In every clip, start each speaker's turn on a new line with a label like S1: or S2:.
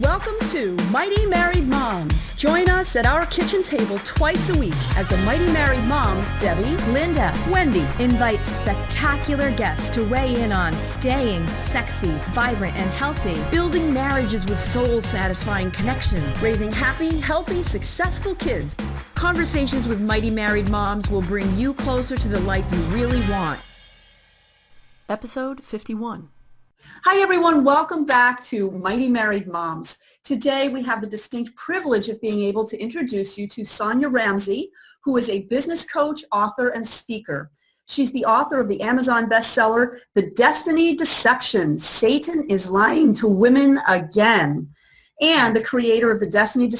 S1: Welcome to Mighty Married Moms. Join us at our kitchen table twice a week as the Mighty Married Moms, Debbie, Linda, Wendy,
S2: invite spectacular guests to weigh in on staying sexy, vibrant, and healthy,
S1: building marriages with soul-satisfying connection,
S2: raising happy, healthy, successful kids.
S1: Conversations with Mighty Married Moms will bring you closer to the life you really want. Episode 51. Hi everyone, welcome back to Mighty Married Moms. Today we have the distinct privilege of being able to introduce you to Sonya Ramsey, who is a business coach, author, and speaker. She's the author of the Amazon bestseller, The Destiny Deception, Satan is Lying to Women Again, and the creator of the Destiny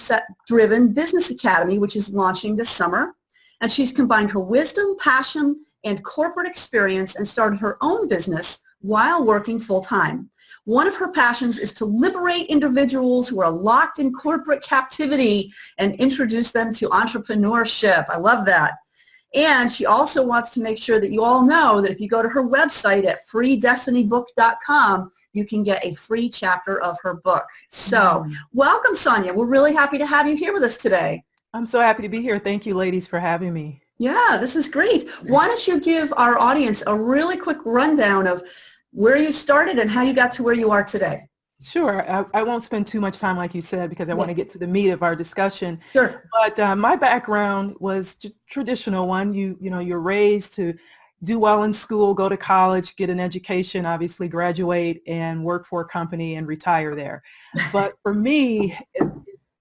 S1: Driven Business Academy, which is launching this summer. And she's combined her wisdom, passion, and corporate experience and started her own business while working full-time. One of her passions is to liberate individuals who are locked in corporate captivity and introduce them to entrepreneurship. I love that. And she also wants to make sure that you all know that if you go to her website at freedestinybook.com, you can get a free chapter of her book. So welcome, Sonya. We're really happy to have you here with us today.
S3: I'm so happy to be here. Thank you, ladies, for having me.
S1: Yeah, this is great. Why don't you give our audience a really quick rundown of where you started and how you got to where you are today?
S3: Sure. I won't spend too much time, like you said, because I want to get to the meat of our discussion.
S1: Sure.
S3: But my background was traditional one. You're raised to do well in school, go to college, get an education, obviously graduate and work for a company and retire there. But for me,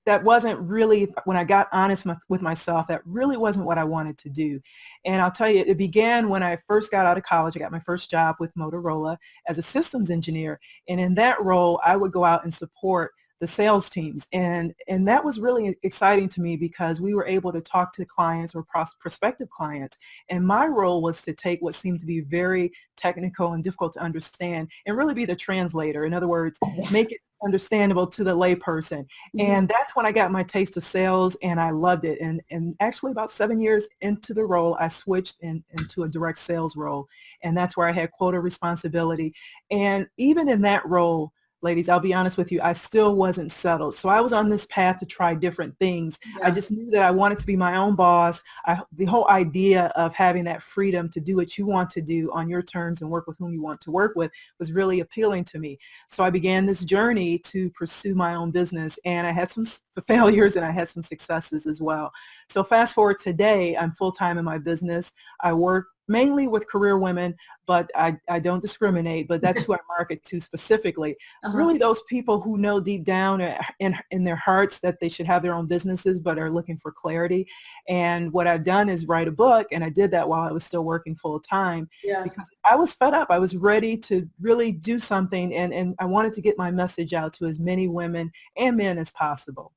S3: that wasn't really, when I got honest with myself, that really wasn't what I wanted to do. And I'll tell you, it began when I first got out of college. I got my first job with Motorola as a systems engineer. And in that role, I would go out and support the sales teams. And that was really exciting to me because we were able to talk to clients or prospective clients. And my role was to take what seemed to be very technical and difficult to understand and really be the translator. In other words, make it understandable to the layperson. And that's when I got my taste of sales and I loved it. And actually about 7 years into the role, I switched into a direct sales role. And that's where I had quota responsibility. And even in that role, ladies, I'll be honest with you, I still wasn't settled. So I was on this path to try different things. Yeah. I just knew that I wanted to be my own boss. The whole idea of having that freedom to do what you want to do on your terms and work with whom you want to work with was really appealing to me. So I began this journey to pursue my own business, and I had some failures and I had some successes as well. So fast forward today, I'm full-time in my business. I work mainly with career women, but I don't discriminate, but that's who I market to specifically. Really those people who know deep down in their hearts that they should have their own businesses, but are looking for clarity. And what I've done is write a book, and I did that while I was still working full time because I was fed up. I was ready to really do something, and I wanted to get my message out to as many women and men as possible.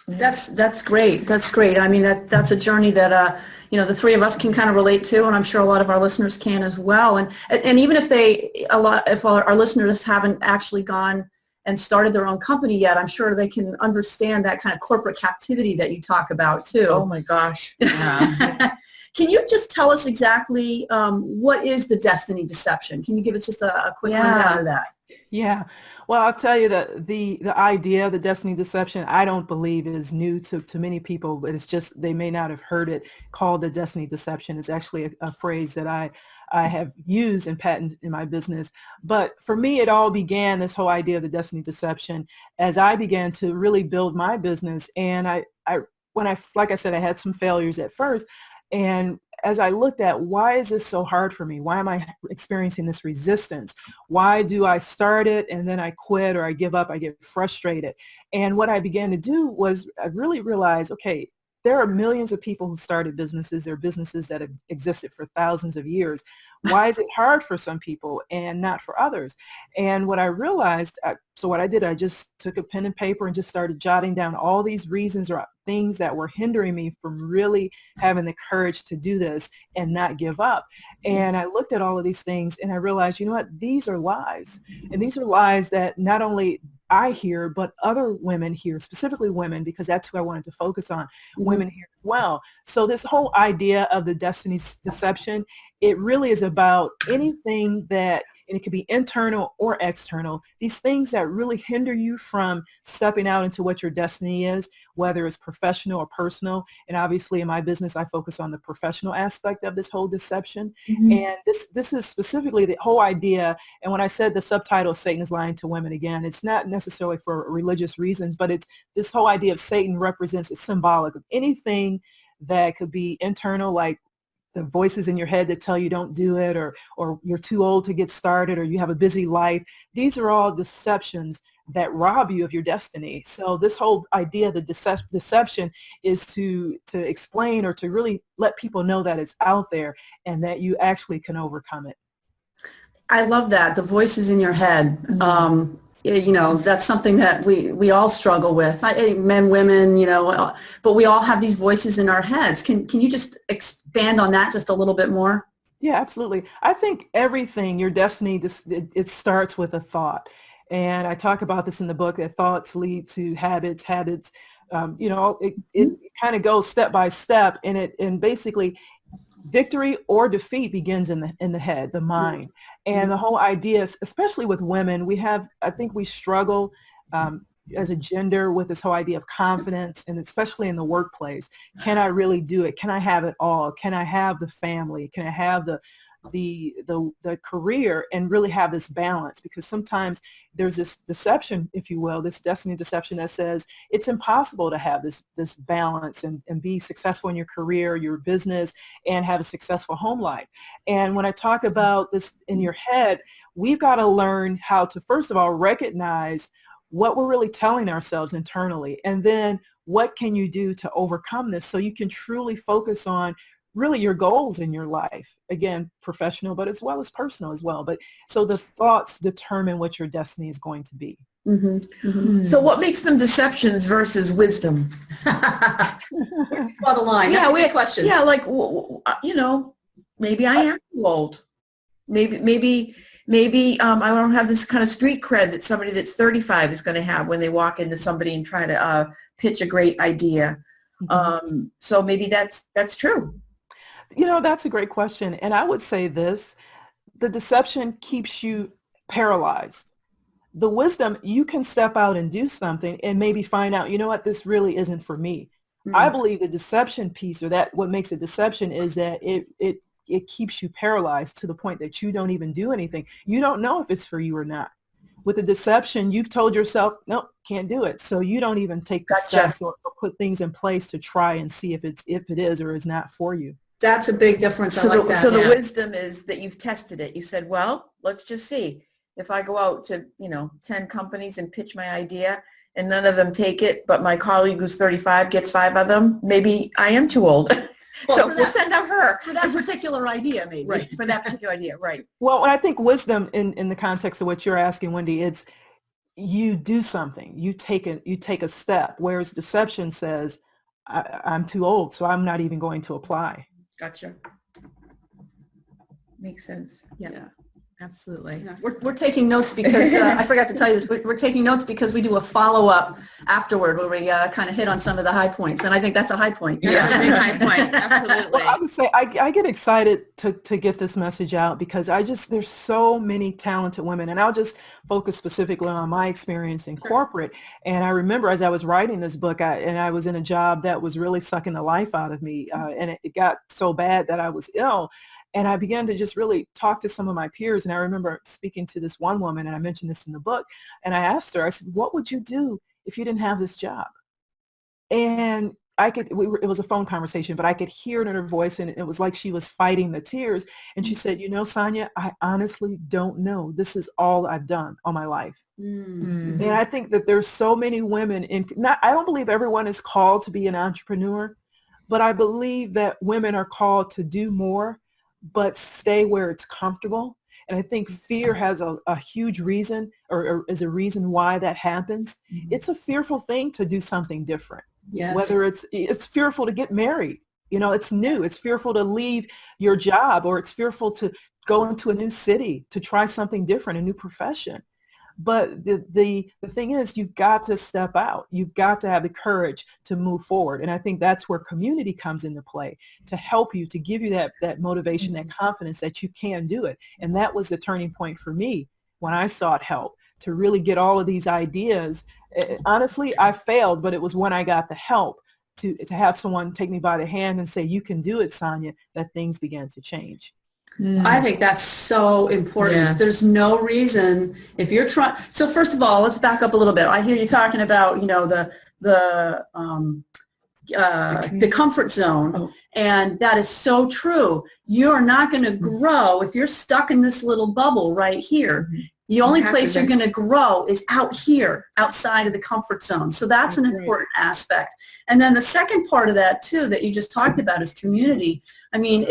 S1: That's great. That's great. I mean, that's a journey that, the three of us can kind of relate to, and I'm sure a lot of our listeners can as well. And even if our listeners haven't actually gone and started their own company yet, I'm sure they can understand that kind of corporate captivity that you talk about too.
S2: Oh my gosh. Yeah.
S1: Can you just tell us exactly what is the Destiny Deception? Can you give us just a quick rundown of that?
S3: Yeah. Well, I'll tell you that the idea, the Destiny Deception, I don't believe is new to many people, but it's just they may not have heard it called the Destiny Deception. It's actually a phrase that I have used and patented in my business. But for me, it all began, this whole idea of the Destiny Deception, as I began to really build my business. And like I said, I had some failures at first. And as I looked at why is this so hard for me? Why am I experiencing this resistance? Why do I start it and then I quit or I give up? I get frustrated. And what I began to do was I really realized, okay, there are millions of people who started businesses. There are businesses that have existed for thousands of years. Why is it hard for some people and not for others? And what I realized, so what I did, I just took a pen and paper and just started jotting down all these reasons or things that were hindering me from really having the courage to do this and not give up. And I looked at all of these things and I realized, you know what, these are lies. And these are lies that not only I hear, but other women hear, specifically women, because that's who I wanted to focus on, women here as well. So this whole idea of the Destiny Deception, it really is about anything that and it could be internal or external, these things that really hinder you from stepping out into what your destiny is, whether it's professional or personal. And obviously in my business, I focus on the professional aspect of this whole deception. And this is specifically the whole idea. And when I said the subtitle, Satan is lying to women, again, it's not necessarily for religious reasons, but it's this whole idea of Satan represents, it's symbolic of anything that could be internal, like the voices in your head that tell you don't do it, or you're too old to get started, or you have a busy life. These are all deceptions that rob you of your destiny. So this whole idea of the deception is to explain or to really let people know that it's out there and that you actually can overcome it.
S1: I love that, the voices in your head. That's something that we all struggle with, men, women, but we all have these voices in our heads. Can you just expand on that just a little bit more?
S3: Yeah, absolutely. I think everything, your destiny, it starts with a thought. And I talk about this in the book, that thoughts lead to habits. It kind of goes step by step, and basically victory or defeat begins in the head, the mind. And the whole idea is, especially with women, I think we struggle as a gender with this whole idea of confidence, and especially in the workplace. Can I really do it? Can I have it all? Can I have the family? Can I have the career and really have this balance? Because sometimes there's this deception, if you will, this destiny deception that says it's impossible to have this balance and be successful in your career, your business, and have a successful home life. And when I talk about this in your head, we've got to learn how to, first of all, recognize what we're really telling ourselves internally, and then what can you do to overcome this so you can truly focus on really your goals in your life, again, professional, but as well as personal as well. But so the thoughts determine what your destiny is going to be.
S4: So what makes them deceptions versus wisdom?
S1: Draw the line. That's a good question.
S4: Yeah, like, maybe I am too old. Maybe I don't have this kind of street cred that somebody that's 35 is going to have when they walk into somebody and try to pitch a great idea. So maybe that's true.
S3: That's a great question. And I would say this, the deception keeps you paralyzed. The wisdom, you can step out and do something and maybe find out, this really isn't for me. I believe the deception piece, or that what makes it deception, is that it keeps you paralyzed to the point that you don't even do anything. You don't know if it's for you or not. With the deception, you've told yourself, nope, can't do it. So you don't even take the steps or put things in place to try and see if it is or is not for you.
S1: That's a big difference.
S4: So the wisdom is that you've tested it. You said, well, let's just see. If I go out to, 10 companies and pitch my idea and none of them take it, but my colleague who's 35 gets 5 of them, maybe I am too old. So we'll send out her.
S1: For that particular idea, maybe.
S4: Right, for that particular idea, right.
S3: Well, I think wisdom in the context of what you're asking, Wendy, it's you do something. You take a step, whereas deception says, I'm too old, so I'm not even going to apply.
S4: Gotcha. Makes sense. Yeah. Absolutely.
S1: Yeah. We're taking notes because I forgot to tell you this. We're taking notes because we do a follow-up afterward where we kind of hit on some of the high points, and I think that's a high point.
S4: Yeah, a big high point. Absolutely.
S3: Well, I would say I get excited to get this message out because there's so many talented women, and I'll just focus specifically on my experience in corporate. And I remember as I was writing this book, I was in a job that was really sucking the life out of me, and it got so bad that I was ill. And I began to just really talk to some of my peers. And I remember speaking to this one woman, and I mentioned this in the book, and I asked her, I said, what would you do if you didn't have this job? And it was a phone conversation, but I could hear it in her voice, and it was like she was fighting the tears. And she said, Sonya, I honestly don't know. This is all I've done all my life. And I think that there's so many women I don't believe everyone is called to be an entrepreneur, but I believe that women are called to do more, but stay where it's comfortable. And I think fear has a huge reason or is a reason why that happens. It's a fearful thing to do something different.
S1: Yes.
S3: Whether it's fearful to get married, it's new. It's fearful to leave your job, or it's fearful to go into a new city, to try something different, a new profession. But the thing is, you've got to step out. You've got to have the courage to move forward. And I think that's where community comes into play, to help you, to give you that motivation, that confidence that you can do it. And that was the turning point for me when I sought help to really get all of these ideas. Honestly, I failed, but it was when I got the help to have someone take me by the hand and say, you can do it, Sonya, that things began to change.
S1: I think that's so important. Yes. There's no reason if you're trying. So first of all, let's back up a little bit. I hear you talking about, the comfort zone. And that is so true. You're not going to grow if you're stuck in this little bubble right here. The only place you're going to grow is out here, outside of the comfort zone. So that's an important aspect. And then the second part of that, too, that you just talked about is community. I mean,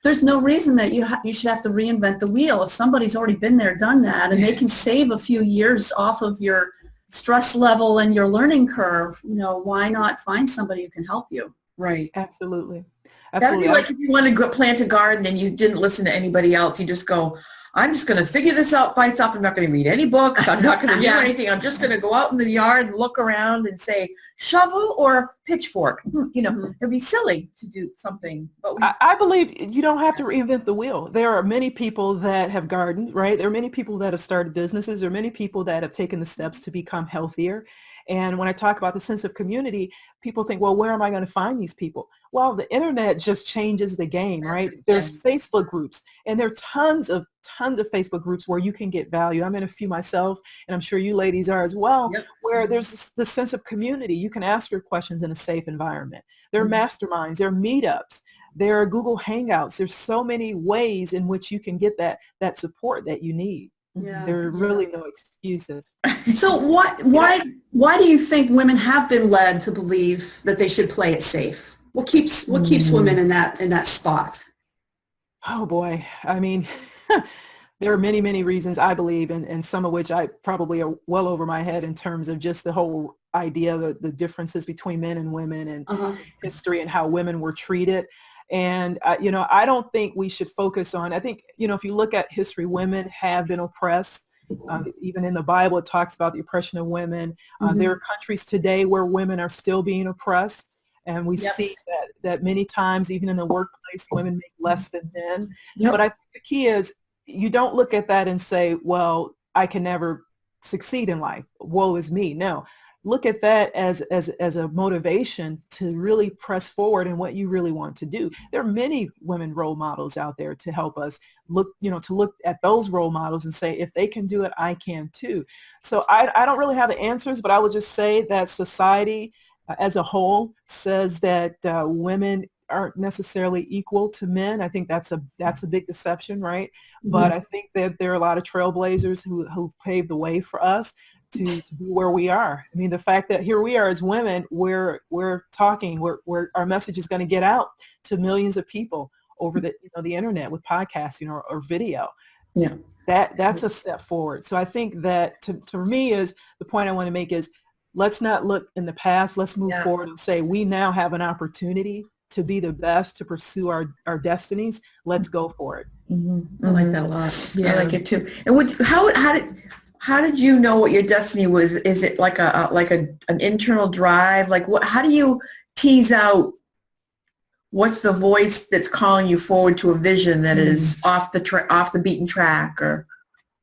S1: there's no reason that you should have to reinvent the wheel. If somebody's already been there, done that, and they can save a few years off of your stress level and your learning curve, why not find somebody who can help you?
S3: Right. Absolutely.
S4: That'd be like if you want to plant a garden and you didn't listen to anybody else. You just go, I'm just going to figure this out by myself. I'm not going to read any books. I'm not going to do anything. I'm just going to go out in the yard and look around and say shovel or pitchfork. It'd be silly to do something. But
S3: I believe you don't have to reinvent the wheel. There are many people that have gardened, right? There are many people that have started businesses. There are many people that have taken the steps to become healthier. And when I talk about the sense of community, people think, well, where am I going to find these people? Well, the internet just changes the game, right? There's Facebook groups, and there are tons of Facebook groups where you can get value. I'm in a few myself, and I'm sure you ladies are as well, where there's the sense of community. You can ask your questions in a safe environment. There are masterminds, there are meetups, there are Google Hangouts. There's so many ways in which you can get that support that you need. Yeah. There are really no excuses.
S1: So why do you think women have been led to believe that they should play it safe? What keeps women in that spot?
S3: Oh boy. I mean, there are many, many reasons I believe, and some of which I probably are well over my head in terms of just the whole idea, the differences between men and women and history and how women were treated. And, I don't think we should focus on, I think, if you look at history, women have been oppressed. Even in the Bible, it talks about the oppression of women. There are countries today where women are still being oppressed. And we see that many times, even in the workplace, women make less than men. But I think the key is you don't look at that and say, well, I can never succeed in life. Woe is me. No. Look at that as a motivation to really press forward in what you really want to do. There are many women role models out there to help us look at those role models and say, if they can do it, I can too. So I don't really have the answers, but I would just say that society as a whole says that women aren't necessarily equal to men. I think that's a big deception, right? But I think that there are a lot of trailblazers who've paved the way for us to be where we are. I mean, the fact that here we are as women, we're talking, our message is going to get out to millions of people over the internet with podcasting or video. Yeah, that's a step forward. So I think that to me is the point I want to make is let's not look in the past. Let's move forward and say we now have an opportunity to be the best, to pursue our destinies. Let's go for it.
S4: I like that a lot. Yeah, I like it too. And how did you know what your destiny was? Is it like an internal drive? Like how do you tease out what's the voice that's calling you forward to a vision that is off the beaten track? Or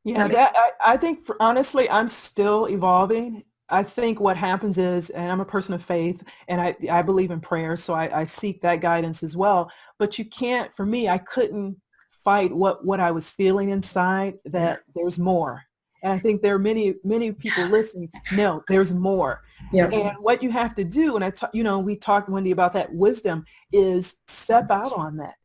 S3: I think honestly, I'm still evolving. I think what happens is, and I'm a person of faith, and I believe in prayer, so I seek that guidance as well. But you can't, for me, I couldn't fight what I was feeling inside, that there's more. And I think there are many, many people listening. No, there's more. Yeah. And what you have to do, and we talked, Wendy, about that wisdom, is step out on that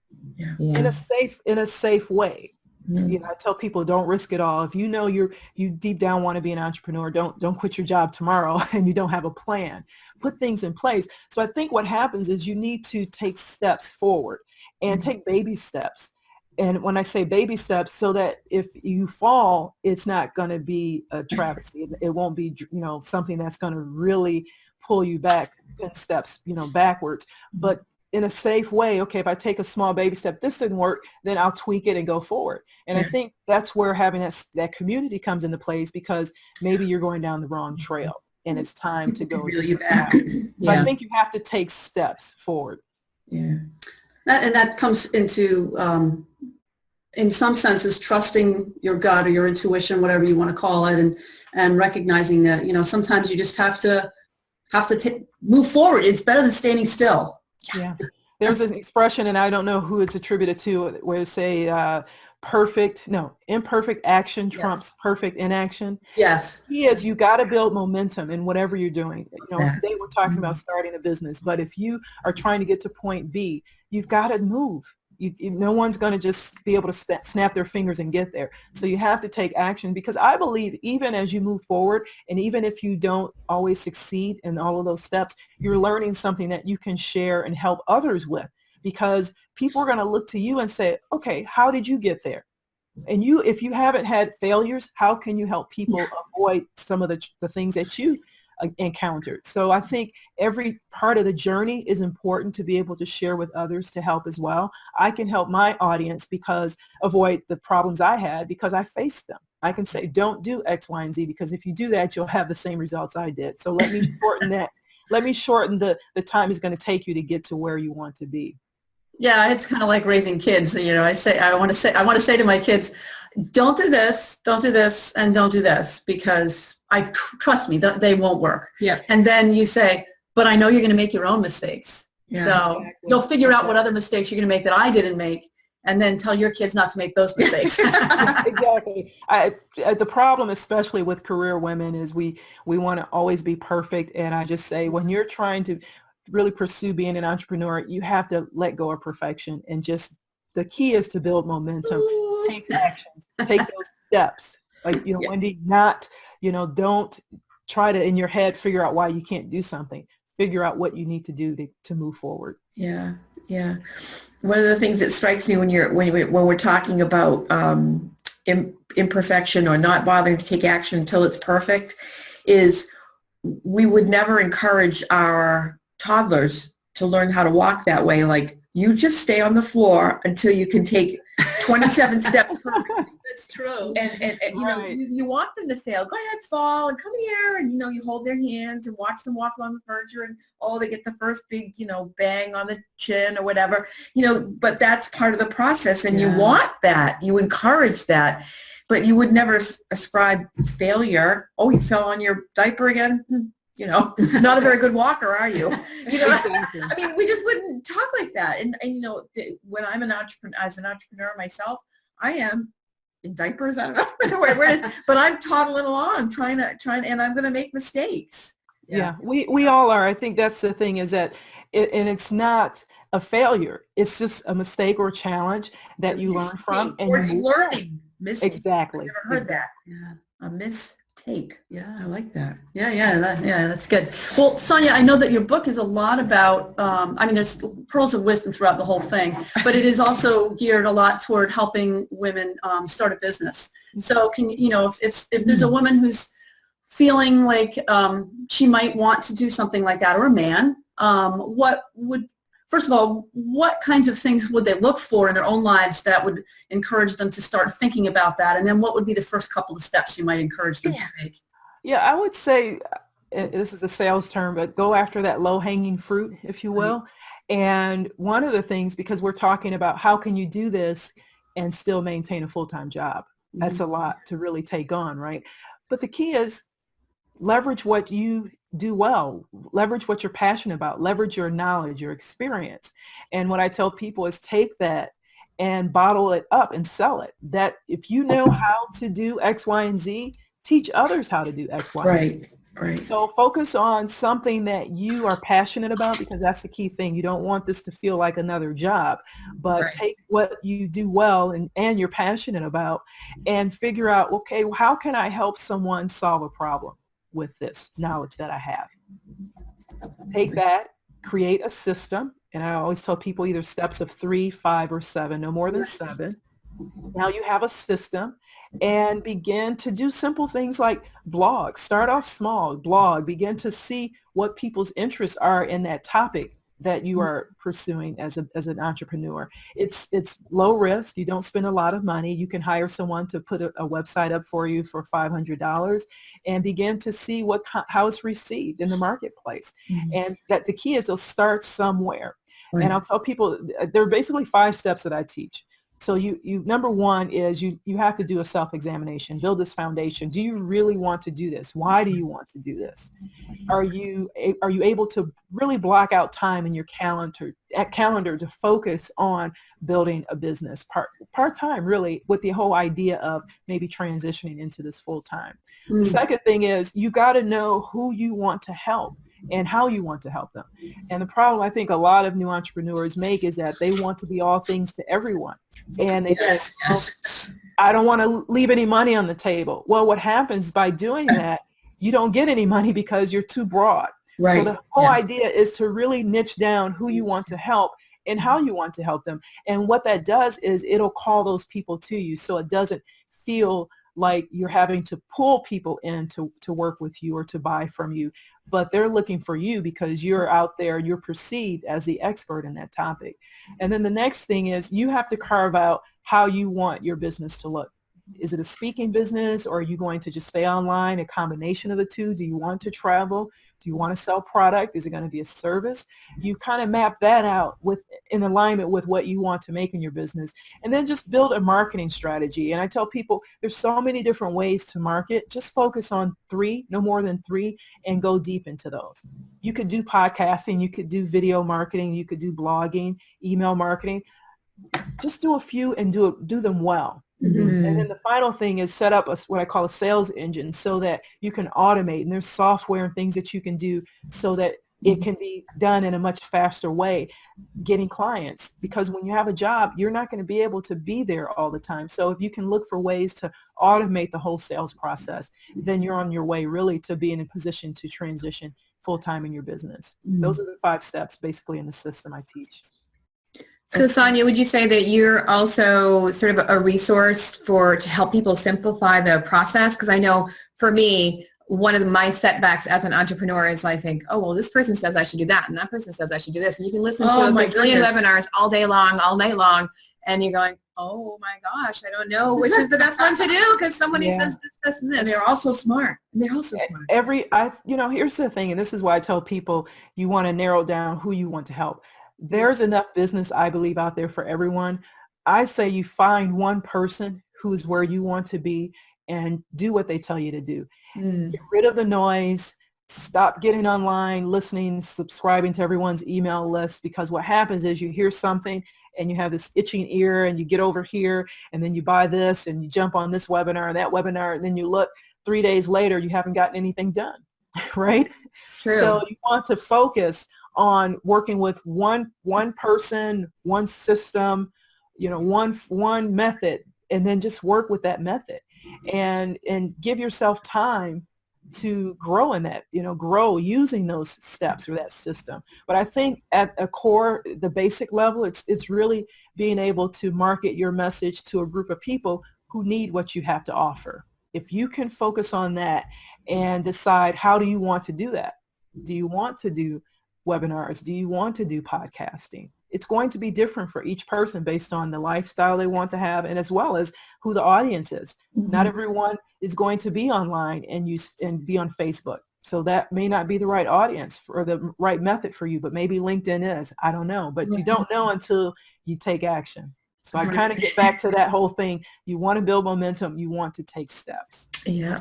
S3: in a safe way. I tell people, don't risk it all. If you know you deep down want to be an entrepreneur, don't quit your job tomorrow and you don't have a plan. Put things in place. So I think what happens is you need to take steps forward and take baby steps. And when I say baby steps, so that if you fall, it's not going to be a travesty. It won't be, something that's going to really pull you back 10 steps, backwards. But in a safe way, okay, if I take a small baby step, this didn't work, then I'll tweak it and go forward. And I think that's where having that community comes into place, because maybe you're going down the wrong trail and it's time to go
S1: reel you back.
S3: I think you have to take steps forward.
S4: Yeah.
S1: And that comes into, in some senses, trusting your gut or your intuition, whatever you want to call it, and recognizing that, sometimes you just have to move forward. It's better than standing still.
S3: Yeah. There's an expression, and I don't know who it's attributed to, where it say imperfect action trumps perfect inaction.
S1: Yes.
S3: Yes, you got to build momentum in whatever you're doing. Today we're talking about starting a business, but if you are trying to get to point B, you've got to move. No one's going to just be able to snap their fingers and get there. So you have to take action, because I believe even as you move forward, and even if you don't always succeed in all of those steps, you're learning something that you can share and help others with, because people are going to look to you and say, okay, how did you get there? And if you haven't had failures, how can you help people avoid some of the things that you encountered? So I think every part of the journey is important to be able to share with others to help as well. I can help my audience avoid the problems I had because I faced them. I can say, don't do X, Y, and Z, because if you do that, you'll have the same results I did. So let me shorten that. Let me shorten the time it's going to take you to get to where you want to be.
S1: Yeah, it's kind of like raising kids. I want to say to my kids, don't do this, and don't do this, because trust me, they won't work.
S4: Yeah.
S1: And then you say, but I know you're going to make your own mistakes. Yeah, so exactly. You'll figure out what other mistakes you're going to make that I didn't make, and then tell your kids not to make those mistakes.
S3: Exactly. The problem, especially with career women, is we want to always be perfect. And I just say, when you're trying to really pursue being an entrepreneur, you have to let go of perfection, and just the key is to build momentum. Take actions, take those steps. Like, Wendy, don't try to, in your head, figure out why you can't do something. Figure out what you need to do to move forward.
S4: Yeah. Yeah. One of the things that strikes me when we're talking about imperfection or not bothering to take action until it's perfect is we would never encourage our toddlers to learn how to walk that way. Like, you just stay on the floor until you can take 27 steps perfectly.
S1: That's true.
S4: And
S3: right.
S4: you want them to fail. Go ahead, fall, and come here. And, you hold their hands and watch them walk along the furniture, and, they get the first big, bang on the chin or whatever, but that's part of the process. And you want that. You encourage that. But you would never ascribe failure. Oh, you fell on your diaper again? Not a very good walker, are you?
S3: Exactly.
S4: I mean, we just wouldn't talk like that. And when I'm an entrepreneur myself, I am in diapers. I don't know where it is, but I'm toddling along, trying, and I'm going to make mistakes.
S3: Yeah, we all are. I think that's the thing, is that, it's not a failure. It's just a mistake or a challenge that you learn from. And
S4: it's learning.
S3: Mistake. Exactly.
S4: I've never heard that. Yeah. A mistake.
S1: Yeah,
S4: I like that.
S1: Yeah, that's good. Well, Sonya, I know that your book is a lot about, there's pearls of wisdom throughout the whole thing, but it is also geared a lot toward helping women start a business. So can if there's a woman who's feeling like she might want to do something like that, or a man, first of all, what kinds of things would they look for in their own lives that would encourage them to start thinking about that? And then what would be the first couple of steps you might encourage them to take?
S3: Yeah, I would say, this is a sales term, but go after that low-hanging fruit, if you will. And one of the things, because we're talking about how can you do this and still maintain a full-time job? That's a lot to really take on, right? But the key is leverage what you do well, leverage what you're passionate about, leverage your knowledge, your experience. And what I tell people is take that and bottle it up and sell it. That if you know how to do X, Y, and Z, teach others how to do X, Y, and Z.
S4: Right.
S3: So focus on something that you are passionate about, because that's the key thing. You don't want this to feel like another job, but take what you do well and you're passionate about, and figure out, okay, well, how can I help someone solve a problem with this knowledge that I have? Take that, create a system. And I always tell people either steps of 3, 5, or 7, no more than 7. Now you have a system, and begin to do simple things like blog. Start off small, blog, begin to see what people's interests are in that topic, that you are pursuing as an entrepreneur. It's low risk. You don't spend a lot of money. You can hire someone to put a website up for you for $500 and begin to see how it's received in the marketplace. Mm-hmm. And that the key is they'll start somewhere. Right. And I'll tell people there are basically 5 steps that I teach. So you number one is you have to do a self-examination, build this foundation. Do you really want to do this? Why do you want to do this? Are you able to really block out time in your calendar to focus on building a business part-time, really, with the whole idea of maybe transitioning into this full-time? Mm-hmm. The second thing is you got to know who you want to help and how you want to help them. And the problem I think a lot of new entrepreneurs make is that they want to be all things to everyone. And they say, I don't want to leave any money on the table. Well, what happens by doing that, you don't get any money because you're too broad. Right. So the whole idea is to really niche down who you want to help and how you want to help them. And what that does is it'll call those people to you, so it doesn't feel like you're having to pull people in to work with you or to buy from you, but they're looking for you because you're out there, you're perceived as the expert in that topic. And then the next thing is you have to carve out how you want your business to look. Is it a speaking business, or are you going to just stay online, a combination of the two? Do you want to travel? Do you want to sell product? Is it going to be a service? You kind of map that out in alignment with what you want to make in your business, and then just build a marketing strategy. And I tell people there's so many different ways to market. Just focus on 3, no more than 3, and go deep into those. You could do podcasting, you could do video marketing, you could do blogging, email marketing. Just do a few and do them well. Mm-hmm. And then the final thing is set up what I call a sales engine, so that you can automate, and there's software and things that you can do so that it can be done in a much faster way, getting clients. Because when you have a job, you're not going to be able to be there all the time. So if you can look for ways to automate the whole sales process, then you're on your way really to being in a position to transition full-time in your business. Mm-hmm. Those are the 5 steps basically in the system I teach.
S5: So Sonya, would you say that you're also sort of a resource to help people simplify the process? Because I know for me, one of my setbacks as an entrepreneur is I think, oh, well, this person says I should do that, and that person says I should do this. And you can listen to a bazillion webinars all day long, all night long, and you're going, oh my gosh, I don't know which is the best one to do because somebody says this, and this.
S4: And they're also smart.
S5: Here's
S3: the thing, and this is why I tell people you want to narrow down who you want to help. There's enough business, I believe, out there for everyone. I say you find one person who's where you want to be and do what they tell you to do. Get rid of the noise. Stop getting online, listening, subscribing to everyone's email list, because what happens is you hear something and you have this itching ear and you get over here and then you buy this and you jump on this webinar and that webinar, and then you look 3 days later, you haven't gotten anything done, right?
S5: True.
S3: So you want to focus on working with one person, one system, one method, and then just work with that method and give yourself time to grow in that, grow using those steps or that system. But I think at a core, the basic level, it's really being able to market your message to a group of people who need what you have to offer. If you can focus on that and decide, how do you want to do that? Do you want to do webinars? Do you want to do podcasting? It's going to be different for each person based on the lifestyle they want to have, and as well as who the audience is. Mm-hmm. Not everyone is going to be online and be on Facebook. So that may not be the right audience or the right method for you, but maybe LinkedIn is. I don't know. But you don't know until you take action. So I kind of get back to that whole thing. You want to build momentum. You want to take steps.
S4: Yeah.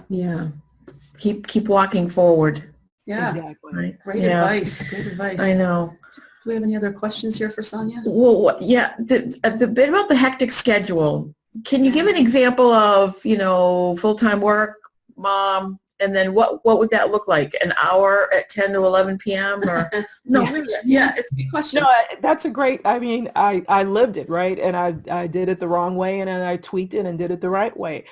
S4: Keep walking forward.
S1: Yeah,
S3: exactly.
S1: Right. Great advice. Great advice.
S4: I know.
S1: Do we have any other questions here for Sonya?
S4: Well, yeah, the bit about the hectic schedule. Can you give an example of, full-time work, mom, and then what would that look like? An hour at 10 to 11 p.m. or
S1: no? Really? Yeah, it's a good question.
S3: No, that's a great. I mean, I lived it, right, and I did it the wrong way, and then I tweaked it and did it the right way.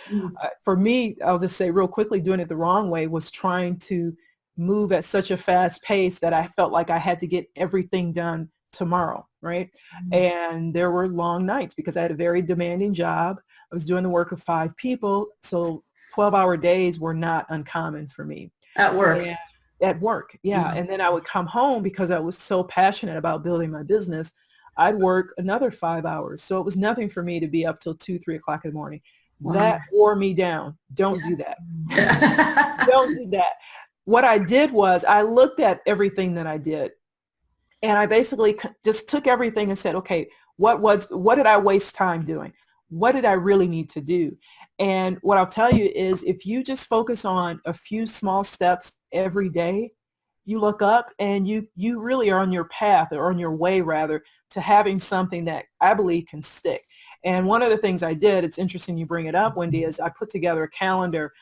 S3: For me, I'll just say real quickly, doing it the wrong way was trying to move at such a fast pace that I felt like I had to get everything done tomorrow, right? Mm-hmm. And there were long nights because I had a very demanding job. I was doing the work of 5 people, so 12-hour days were not uncommon for me.
S1: At work.
S3: At work, yeah. And then I would come home because I was so passionate about building my business. I'd work another 5 hours. So it was nothing for me to be up till 2, 3 o'clock in the morning. Wow. That wore me down. Don't do that. Don't do that. What I did was I looked at everything that I did, and I basically just took everything and said, okay, what did I waste time doing? What did I really need to do? And what I'll tell you is if you just focus on a few small steps every day, you look up and you really are on your path, or on your way rather, to having something that I believe can stick. And one of the things I did, it's interesting you bring it up, Wendy, is I put together a calendar.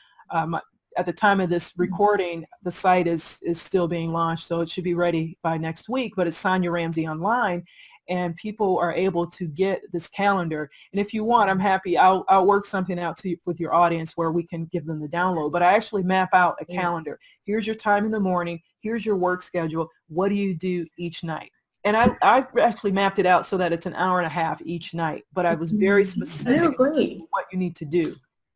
S3: At the time of this recording, the site is still being launched, so it should be ready by next week, but it's Sonya Ramsey Online, and people are able to get this calendar. And if you want, I'm happy, I'll work something out with your audience where we can give them the download. But I actually map out a calendar. Here's your time in the morning. Here's your work schedule. What do you do each night? And I actually mapped it out so that it's an hour and a half each night. But I was very specific on what you need to do.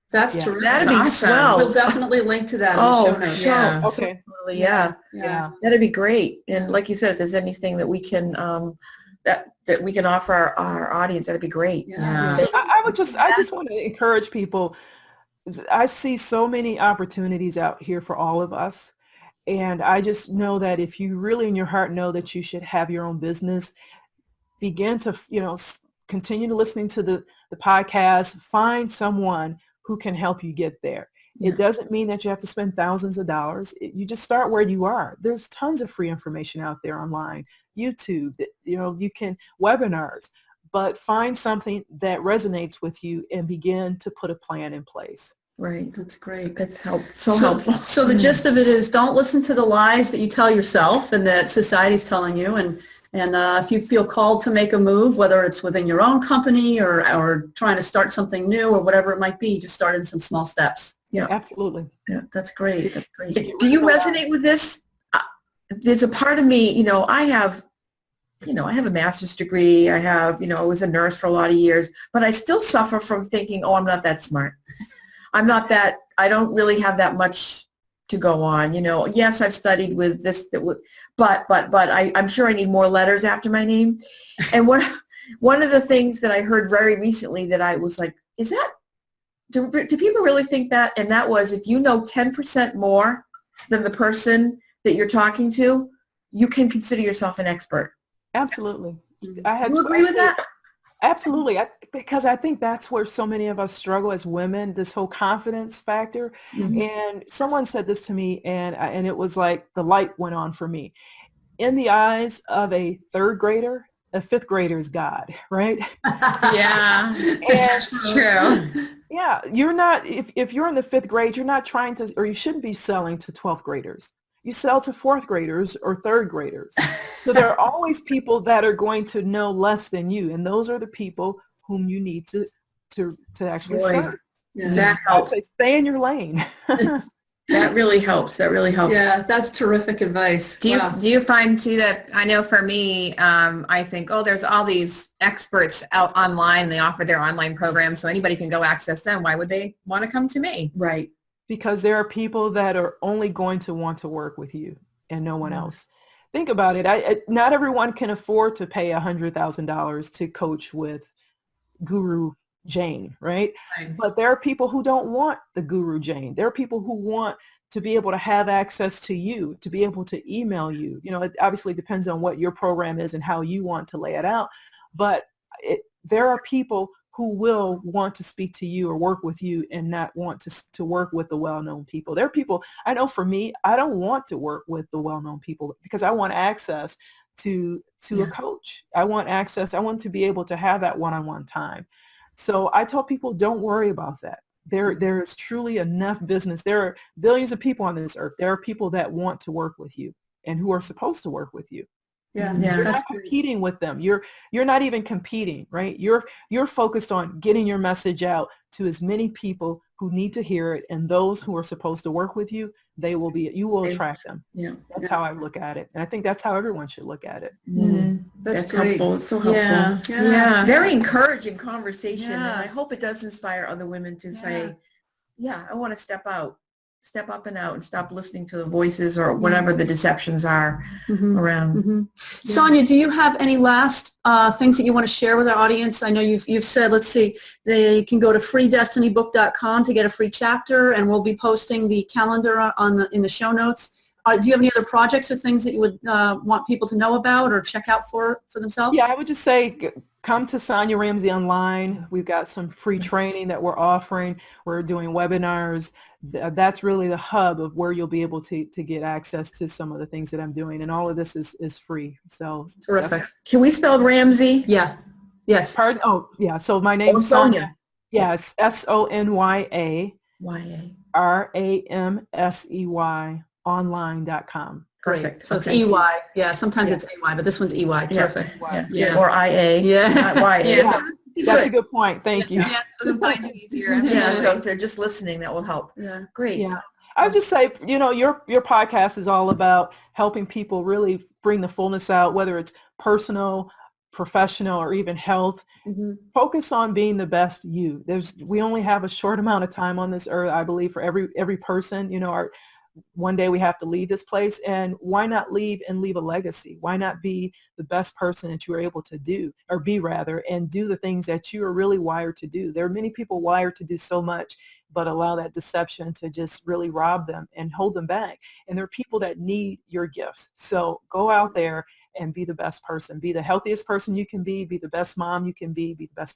S1: That's terrific.
S4: That'd be
S5: awesome.
S4: swell.
S1: We'll definitely link to that in the show notes.
S5: Yeah.
S3: Okay.
S4: Yeah.
S3: Yeah.
S4: That'd be great. And like you said, if there's anything that we can that we can offer our audience, that'd be great.
S5: Yeah.
S3: So I just want to encourage people. I see so many opportunities out here for all of us. And I just know that if you really in your heart know that you should have your own business, begin to, continue to listening to the podcast, find someone who can help you get there. Yeah. It doesn't mean that you have to spend thousands of dollars. You just start where you are. There's tons of free information out there online, YouTube, you can webinars, but find something that resonates with you and begin to put a plan in place.
S1: Right. That's great.
S4: That's helpful.
S1: So the gist of it is don't listen to the lies that you tell yourself and that society's telling you. And if you feel called to make a move, whether it's within your own company or trying to start something new or whatever it might be, just start in some small steps.
S3: Yeah, absolutely.
S1: Yeah, that's great. That's great.
S4: Do you resonate with this? There's a part of me, I have a master's degree. I was a nurse for a lot of years, but I still suffer from thinking, I'm not that smart. I don't really have that much to go on. Yes, I've studied with this, but I'm sure I need more letters after my name. And one of the things that I heard very recently that I was like, do people really think that? And that was, if you know 10% more than the person that you're talking to, you can consider yourself an expert.
S3: Absolutely.
S4: Do you agree with that?
S3: Absolutely. Because I think that's where so many of us struggle as women, this whole confidence factor. Mm-hmm. And someone said this to me, and it was like the light went on for me. In the eyes of a third grader, a fifth grader is God, right?
S5: Yeah, that's true.
S3: Yeah, you're not, if you're in the fifth grade, you're not trying to, or you shouldn't be selling to 12th graders. You sell to fourth graders or third graders. So there are always people that are going to know less than you. And those are the people whom you need to actually serve.
S1: Yeah, that helps.
S3: Stay in your lane.
S4: That really helps.
S1: Yeah, that's terrific advice.
S5: Do you find too that, I know for me, I think, there's all these experts out online. They offer their online programs so anybody can go access them. Why would they want to come to me?
S1: Right.
S3: Because there are people that are only going to want to work with you and no one else. Think about it. Not everyone can afford to pay $100,000 to coach with Guru Jane, right? But there are people who don't want the Guru Jane. There are people who want to be able to have access to you, to be able to email you. It obviously depends on what your program is and how you want to lay it out. But there are people who will want to speak to you or work with you and not want to work with the well-known people. There are people, I know for me, I don't want to work with the well-known people because I want access to a coach. I want to be able to have that one-on-one time. So I tell people, don't worry about that. There is truly enough business. There are billions of people on this earth. There are people that want to work with you and who are supposed to work with you.
S1: Yeah,
S3: you're not competing with them. You're not even competing, right? You're focused on getting your message out to as many people who need to hear it, and those who are supposed to work with you, you will attract them.
S1: Yeah,
S3: that's how I look at it, and I think that's how everyone should look at it.
S1: Mm-hmm. That's
S4: helpful. It's so helpful.
S5: Yeah.
S4: Very encouraging conversation, and I hope it does inspire other women to say, "Yeah, I want to step out." step up and out and stop listening to the voices or whatever the deceptions are around.
S1: Sonya, do you have any last things that you want to share with our audience? I know you've said, let's see, they can go to freedestinybook.com to get a free chapter, and we'll be posting the calendar in the show notes. Do you have any other projects or things that you would want people to know about or check out for themselves?
S3: Yeah, I would just say come to Sonya Ramsey online. We've got some free training that we're offering. We're doing webinars. That's really the hub of where you'll be able to get access to some of the things that I'm doing. And all of this is free. So
S1: Terrific.
S4: Can we spell Ramsey?
S1: Yeah. Yes.
S3: Pardon? Oh, yeah. So my name is Sonya. Yes. Sonya Ramsey online.com.
S1: Perfect. So it's EY. Yeah, sometimes it's AY, but this one's EY. Terrific.
S4: Yeah. Or IA.
S1: Yeah.
S4: Not YA.
S5: Yeah.
S3: That's a good point. Thank you.
S5: Yes, we can find you easier.
S4: Yeah, so if they're just listening, that will help.
S1: Yeah.
S4: Great.
S3: Yeah. I would just say, your podcast is all about helping people really bring the fullness out, whether it's personal, professional, or even health. Focus on being the best you. We only have a short amount of time on this earth, I believe, for every person. One day we have to leave this place, and why not leave and leave a legacy? Why not be the best person that you are able to do, or be rather, and do the things that you are really wired to do? There are many people wired to do so much, but allow that deception to just really rob them and hold them back. And there are people that need your gifts. So go out there and be the best person. Be the healthiest person you can be the best mom you can be the best,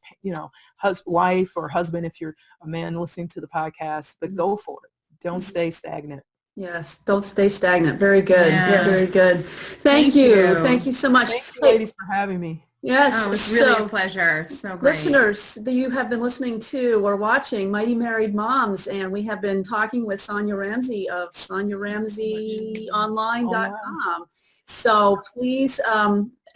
S3: wife or husband if you're a man listening to the podcast, but go for it. Don't stay stagnant.
S1: Yes, don't stay stagnant. Very good.
S5: Yes.
S1: Very good. Thank you. Thank you so much.
S3: Thank you, ladies, for having me.
S1: Yes.
S5: Oh, it was really a pleasure. So great.
S1: Listeners, you have been listening to or watching Mighty Married Moms, and we have been talking with Sonya Ramsey of SonyaRamseyOnline.com. So please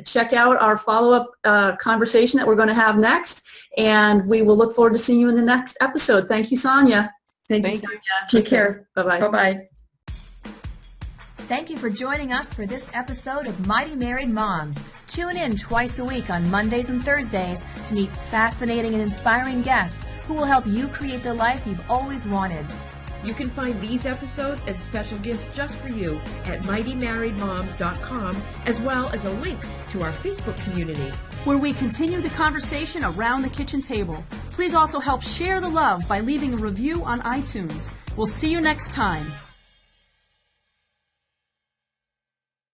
S1: check out our follow-up conversation that we're going to have next, and we will look forward to seeing you in the next episode. Thank you, Sonya.
S4: Thank you, Sonya.
S1: Take care. Bye-bye.
S4: Bye-bye.
S2: Thank you for joining us for this episode of Mighty Married Moms. Tune in twice a week on Mondays and Thursdays to meet fascinating and inspiring guests who will help you create the life you've always wanted.
S6: You can find these episodes and special gifts just for you at mightymarriedmoms.com, as well as a link to our Facebook community,
S1: where we continue the conversation around the kitchen table. Please also help share the love by leaving a review on iTunes. We'll see you next time.